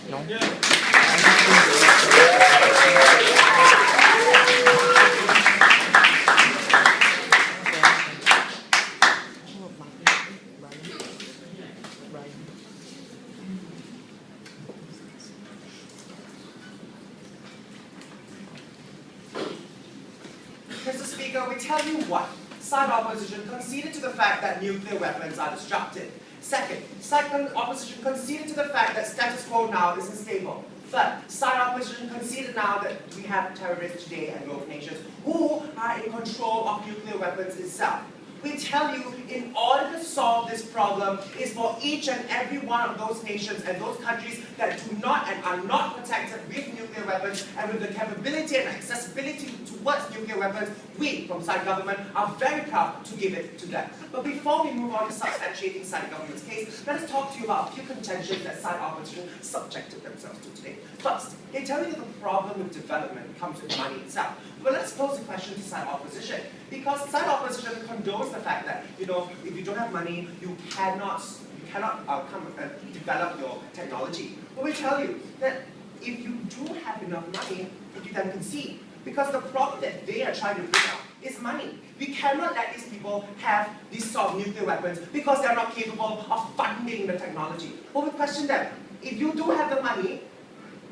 No? Mr. Speaker, we tell you what. Side opposition conceded to the fact that nuclear weapons are destructive. Second, side opposition conceded to the fact that status quo now is unstable. Third, side opposition conceded now that we have terrorists today and Gulf nations who are in control of nuclear weapons itself. We tell you, in order to solve this problem, is for each and every one of those nations and those countries that do not and are not protected with nuclear weapons and with the capability and accessibility towards nuclear weapons, we, from side government, are very proud to give it to them. But before we move on to substantiating side government's case, let us talk to you about a few contentions that side opposition subjected themselves to today. First, they tell you that the problem with development comes with money itself. But let's pose the question to side opposition. Because side opposition condones the fact that, if you don't have money, you cannot develop your technology. But we tell you that if you do have enough money, you then concede. Because the problem that they are trying to bring out is money. We cannot let these people have these sort of nuclear weapons because they're not capable of funding the technology. But we question them. If you do have the money,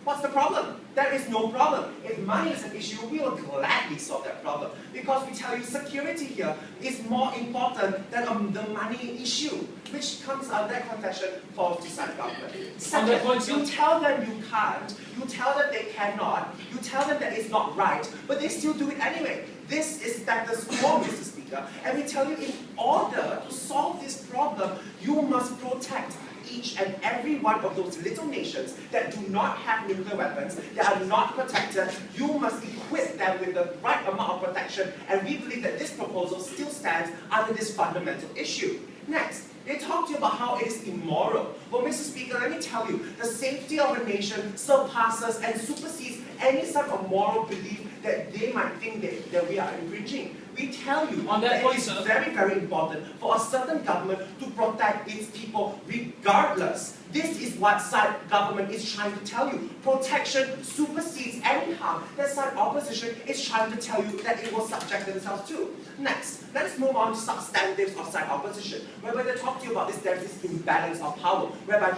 what's the problem? There is no problem. If money is an issue, we will gladly solve that problem. Because we tell you security here is more important than the money issue, which comes out that confession falls to side government. Second, you tell them you can't, you tell them they cannot, you tell them that it's not right, but they still do it anyway. This is status quo, Mr. Speaker. And we tell you, in order to solve this problem, you must protect each and every one of those little nations that do not have nuclear weapons, that are not protected. You must equip them with the right amount of protection, and we believe that this proposal still stands under this fundamental issue. Next, they talk to you about how it is immoral. Well, Mr. Speaker, let me tell you, the safety of a nation surpasses and supersedes any sort of moral belief that they might think that we are infringing. We tell you that it is very, very important for a certain government to protect its people regardless. This is what side government is trying to tell you. Protection supersedes any harm that side opposition is trying to tell you that it will subject themselves to. Next, let's move on to substantives of side opposition, whereby they talk to you about there's this imbalance of power, whereby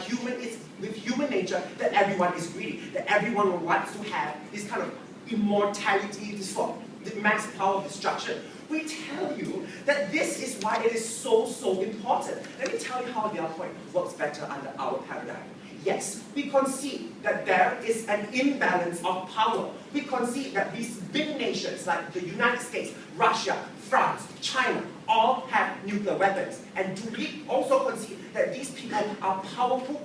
with human nature that everyone is greedy, that everyone wants to have this kind of immortality, this sort of the mass power of destruction. We tell you that this is why it is so important. Let me tell you how the other point works better under our paradigm. Yes, we concede that there is an imbalance of power. We concede that these big nations like the United States, Russia, France, China, all have nuclear weapons. And do we also concede that these people are powerful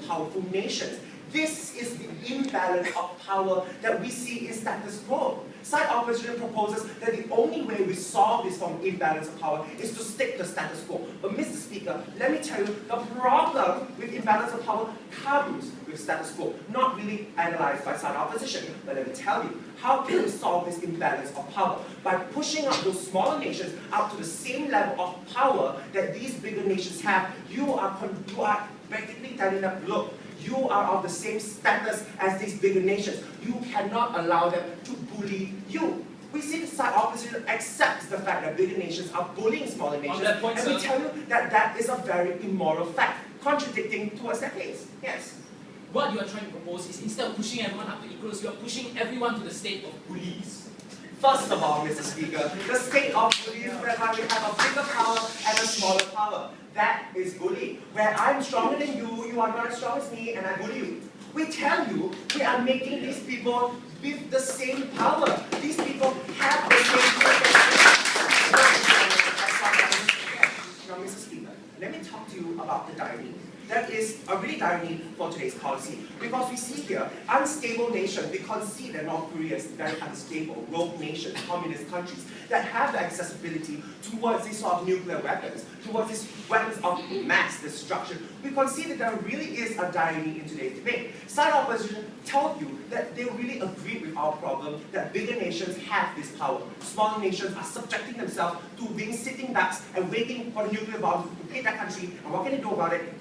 nations? This is the imbalance of power that we see in status quo. Side opposition proposes that the only way we solve this form of imbalance of power is to stick to status quo. But Mr. Speaker, let me tell you, the problem with imbalance of power comes with status quo, not really analyzed by side opposition. But let me tell you, how can we solve this imbalance of power? By pushing up those smaller nations up to the same level of power that these bigger nations have. You are practically telling them, look, you are of the same status as these bigger nations. You cannot allow them to bully you. We see the side opposition accepts the fact that bigger nations are bullying smaller nations. On that point, and we tell you that that is a very immoral fact, contradicting towards that case. Yes? What you are trying to propose is instead of pushing everyone up to equals, you are pushing everyone to the state of bullies. First of all, Mr. Speaker, the state of bullying whereby we have a bigger power and a smaller power. That is bullying. Where I'm stronger than you, you are not as strong as me, and I bully you. We tell you, we are making these people with the same power. These people have the same power. Now, Mr. Speaker, let me talk to you about the irony. There is a really irony for today's policy, because we see here unstable nations. We concede that North Korea is very unstable, rogue nations, communist countries that have the accessibility towards these sort of nuclear weapons, towards these weapons of mass destruction. We concede that there really is a irony in today's debate. Side opposition told you that they really agree with our problem that bigger nations have this power. Smaller nations are subjecting themselves to being sitting ducks and waiting for the nuclear bomb to hit that country. And what can they do about it?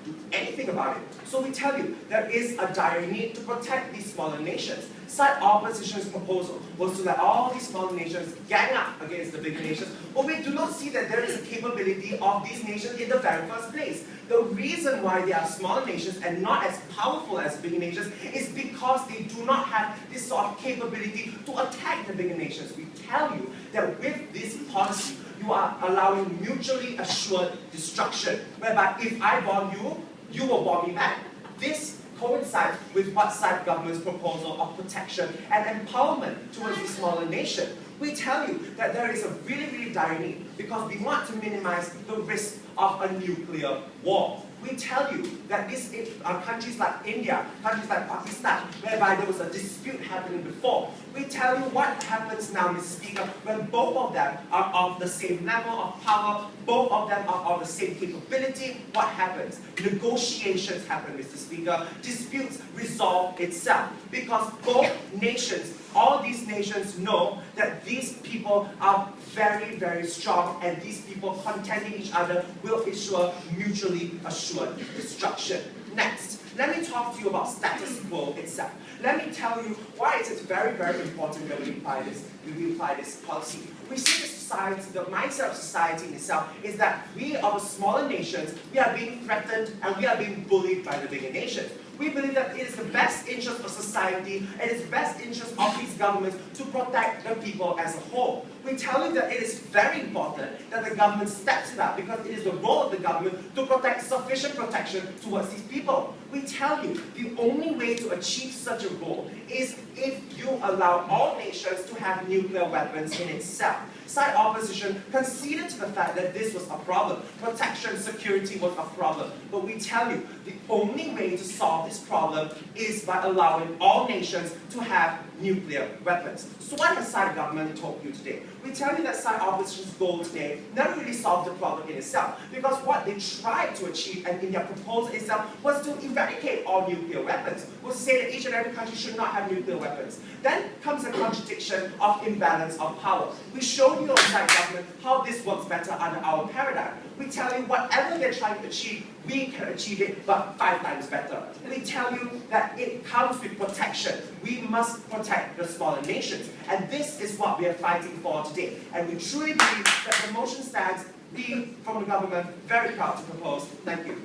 do anything about it. So we tell you, there is a dire need to protect these smaller nations. SIDE opposition's proposal was to let all these smaller nations gang up against the bigger nations, but we do not see that there is a capability of these nations in the very first place. The reason why they are smaller nations and not as powerful as bigger nations is because they do not have this sort of capability to attack the bigger nations. We tell you that with this policy, you are allowing mutually assured destruction, whereby if I bomb you, you will bomb me back. This coincides with what SIDE government's proposal of protection and empowerment towards the smaller nation. We tell you that there is a really, really dire need because we want to minimize the risk of a nuclear war. We tell you that these countries like India, countries like Pakistan, whereby there was a dispute happening before, we tell you what happens now, Mr. Speaker, when both of them are of the same level of power, both of them are of the same capability, what happens? Negotiations happen, Mr. Speaker. Disputes resolve itself because both nations, all these nations know that these people are very, very strong and these people contending each other will ensure mutually assured destruction. Next, let me talk to you about status quo itself. Let me tell you why it is very, very important that we apply this policy. We see the society, the mindset of society in itself is that we are the smaller nations, we are being threatened and we are being bullied by the bigger nations. We believe that it is the best interest of society, it is the best interest of these governments to protect the people as a whole. We tell you that it is very important that the government steps it up because it is the role of the government to protect sufficient protection towards these people. We tell you the only way to achieve such a goal is if you allow all nations to have nuclear weapons in itself. SIDE opposition conceded to the fact that this was a problem. Protection, security was a problem. But we tell you, the only way to solve this problem is by allowing all nations to have nuclear weapons. So what has SIDE government told you today? We tell you that SIDE opposition's goal today never really solved the problem in itself, because what they tried to achieve and in their proposal itself was to eradicate all nuclear weapons, was to say that each and every country should not have nuclear weapons. Then comes a contradiction of imbalance of power. We showed you on SIDE government how this works better under our paradigm. We tell you whatever they're trying to achieve, we can achieve it, but 5 times better. We tell you that it comes with protection. We must protect the smaller nations. And this is what we are fighting for today. And we truly believe that the motion stands. We, from the government, very proud to propose. Thank you.